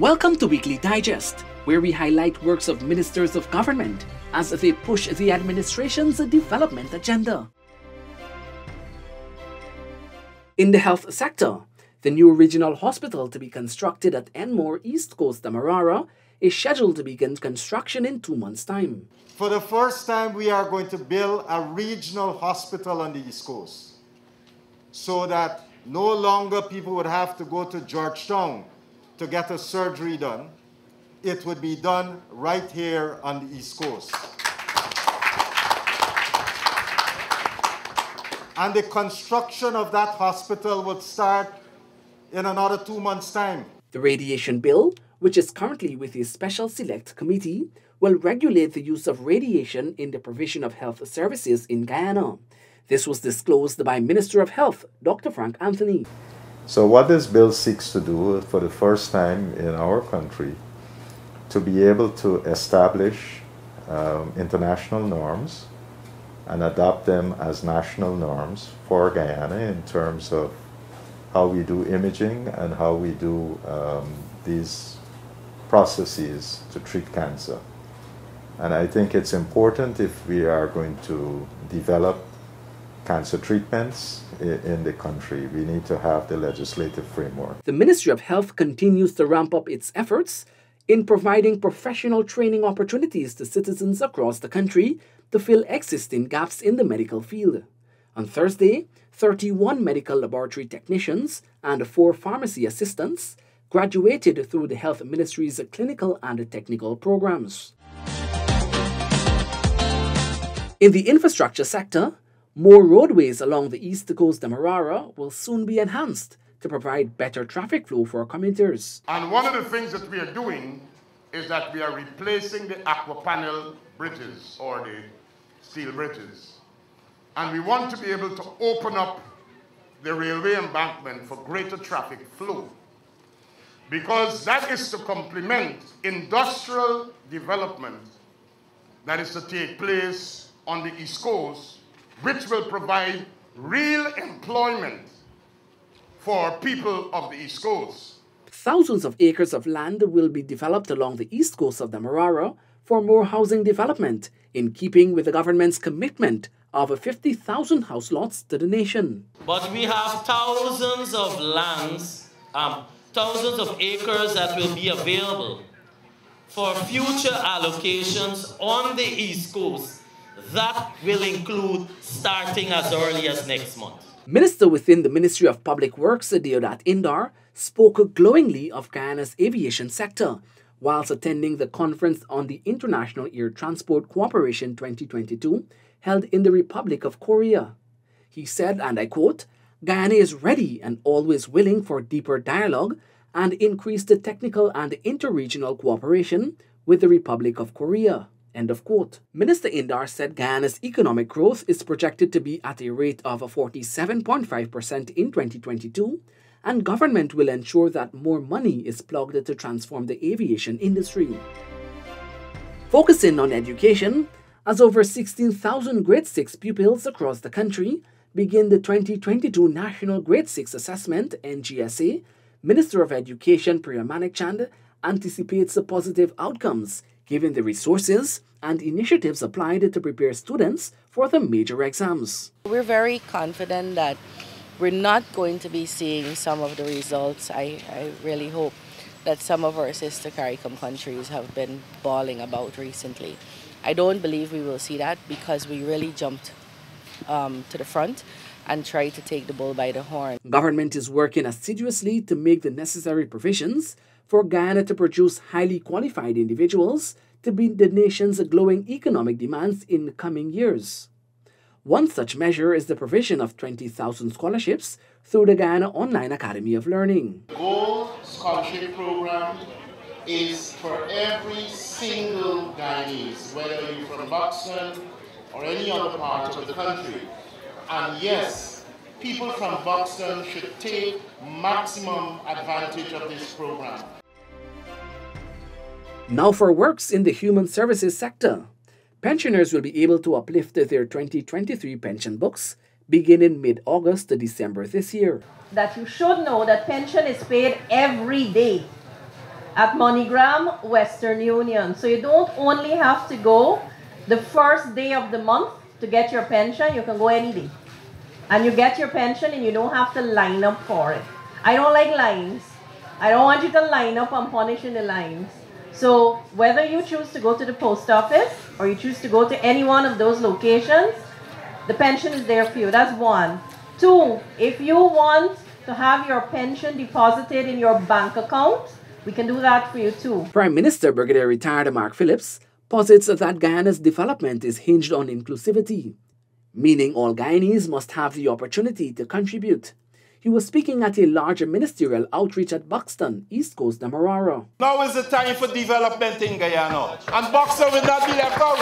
Welcome to Weekly Digest, where we highlight works of ministers of government as they push the administration's development agenda. In the health sector, the new regional hospital to be constructed at Enmore, East Coast, Demerara, is scheduled to begin construction in 2 months' time. For the first time, we are going to build a regional hospital on the East Coast so that no longer people would have to go to Georgetown to get a surgery done. It would be done right here on the East Coast. And the construction of that hospital would start in another 2 months' time. The radiation bill, which is currently with a special select committee, will regulate the use of radiation in the provision of health services in Guyana. This was disclosed by Minister of Health, Dr. Frank Anthony. So what this bill seeks to do for the first time in our country, to be able to establish international norms and adopt them as national norms for Guyana in terms of how we do imaging and how we do these processes to treat cancer. And I think it's important if we are going to develop cancer treatments in the country, we need to have the legislative framework. The Ministry of Health continues to ramp up its efforts in providing professional training opportunities to citizens across the country to fill existing gaps in the medical field. On Thursday, 31 medical laboratory technicians and 4 pharmacy assistants graduated through the Health Ministry's clinical and technical programs. In the infrastructure sector, more roadways along the East Coast Demerara will soon be enhanced to provide better traffic flow for commuters. And one of the things that we are doing is that we are replacing the aquapanel bridges or the steel bridges. And we want to be able to open up the railway embankment for greater traffic flow, because that is to complement industrial development that is to take place on the East Coast, which will provide real employment for people of the East Coast. Thousands of acres of land will be developed along the east coast of Demerara for more housing development, in keeping with the government's commitment of 50,000 house lots to the nation. But we have thousands of lands, thousands of acres that will be available for future allocations on the East Coast. That will include starting as early as next month. Minister within the Ministry of Public Works, Deodat Indar, spoke glowingly of Guyana's aviation sector whilst attending the conference on the International Air Transport Cooperation 2022 held in the Republic of Korea. He said, and I quote, "Guyana is ready and always willing for deeper dialogue and increased technical and interregional cooperation with the Republic of Korea." End of quote. Minister Indar said Guyana's economic growth is projected to be at a rate of 47.5% in 2022, and government will ensure that more money is plugged to transform the aviation industry. Focusing on education, as over 16,000 grade 6 pupils across the country begin the 2022 National Grade 6 Assessment (NGSA), Minister of Education Priya Manikchand anticipates positive outcomes given the resources and initiatives applied to prepare students for the major exams. We're very confident that we're not going to be seeing some of the results. I really hope that some of our sister CARICOM countries have been bawling about recently. I don't believe we will see that because we really jumped to the front and tried to take the bull by the horn. Government is working assiduously to make the necessary provisions for Guyana to produce highly qualified individuals to meet the nation's glowing economic demands in the coming years. One such measure is the provision of 20,000 scholarships through the Guyana Online Academy of Learning. The Gold Scholarship Program is for every single Guyanese, whether you're from Buxton or any other part of the country. And yes, people from Buxton should take maximum advantage of this program. Now for works in the human services sector. Pensioners will be able to uplift their 2023 pension books beginning mid-August to December this year. That you should know that pension is paid every day. at MoneyGram, Western Union. So you don't only have to go the first day of the month to get your pension, you can go any day. And you get your pension and you don't have to line up for it. I don't like lines. I don't want you to line up and punish in the lines. So whether you choose to go to the post office or you choose to go to any one of those locations, the pension is there for you. That's one. Two, if you want to have your pension deposited in your bank account, we can do that for you too. Prime Minister Brigadier Retired Mark Phillips posits that Guyana's development is hinged on inclusivity, meaning all Guyanese must have the opportunity to contribute. He was speaking at a larger ministerial outreach at Buxton, East Coast, Demerara. Now is the time for development in Guyana, and Buxton will not be left out.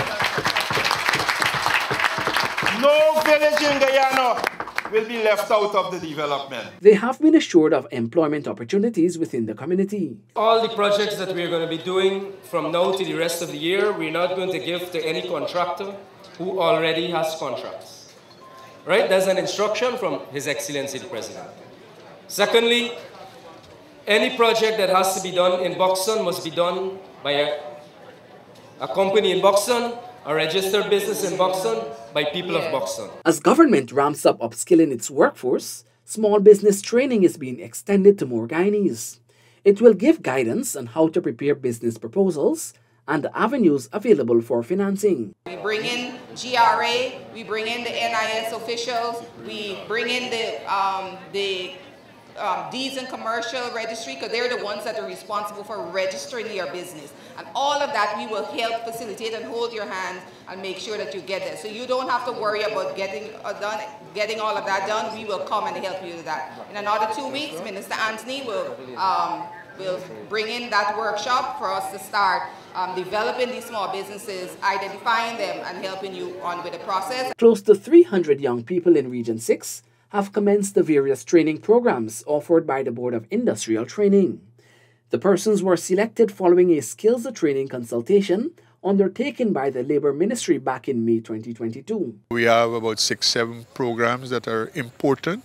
No village in Guyana will be left out of the development. They have been assured of employment opportunities within the community. All the projects that we're going to be doing from now to the rest of the year, we're not going to give to any contractor who already has contracts. Right? That's an instruction from His Excellency the President. Secondly, any project that has to be done in Buxton must be done by a company in Buxton, a registered business in Buxton, by people of Buxton. As government ramps up upskilling its workforce, small business training is being extended to more Guyanese. It will give guidance on how to prepare business proposals and the avenues available for financing. We bring in GRA, we bring in the NIS officials, we bring in the deeds and commercial registry, because they're the ones that are responsible for registering your business. And all of that we will help facilitate and hold your hand and make sure that you get there. So you don't have to worry about getting all of that done. We will come and help you with that. In another 2 weeks, Minister Anthony will bring in that workshop for us to start developing these small businesses, identifying them, and helping you on with the process. Close to 300 young people in Region 6 have commenced the various training programs offered by the Board of Industrial Training. The persons were selected following a skills training consultation undertaken by the Labour Ministry back in May 2022. We have about 6-7 programs that are important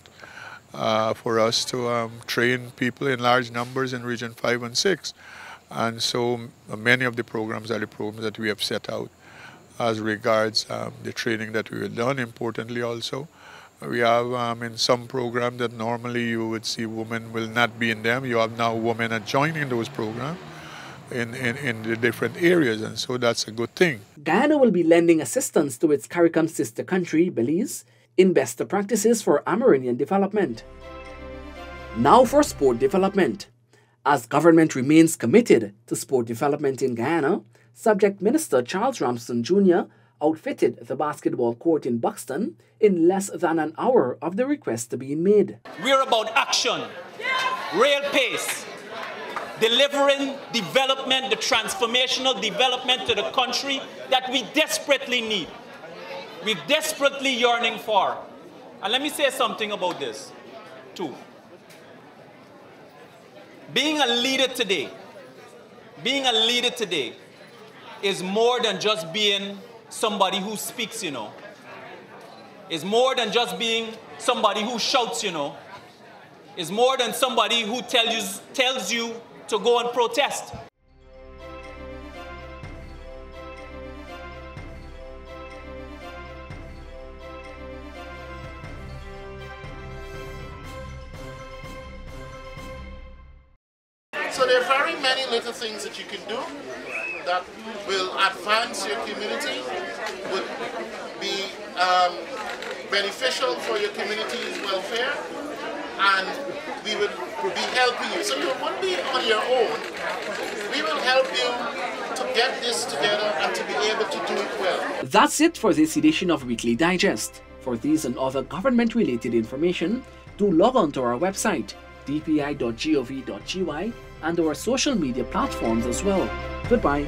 for us to train people in large numbers in Region 5 and 6. And so many of the programs are the programs that we have set out as regards the training that we have done. Importantly also, we have in some programs that normally you would see women will not be in them. You have now women are joining those programs in the different areas, and so that's a good thing. Guyana will be lending assistance to its CARICOM sister country, Belize, in best practices for Amerindian development. Now for sport development. As government remains committed to sport development in Guyana, Subject Minister Charles Ramsden Jr. outfitted the basketball court in Buxton in less than an hour of the request being made. We're about action, real pace, delivering development, the transformational development to the country that we desperately need. We're desperately yearning for. And let me say something about this, too. Being a leader today is more than just being somebody who speaks, you know. It's more than just being somebody who shouts, you know. It's more than somebody who tells you to go and protest. So there are very many little things that you can do that will advance your community, would be beneficial for your community's welfare, and we would be helping you. So you won't be on your own. We will help you to get this together and to be able to do it well. That's it for this edition of Weekly Digest. For these and other government-related information, do log on to our website, dpi.gov.gy, and our social media platforms as well. Goodbye.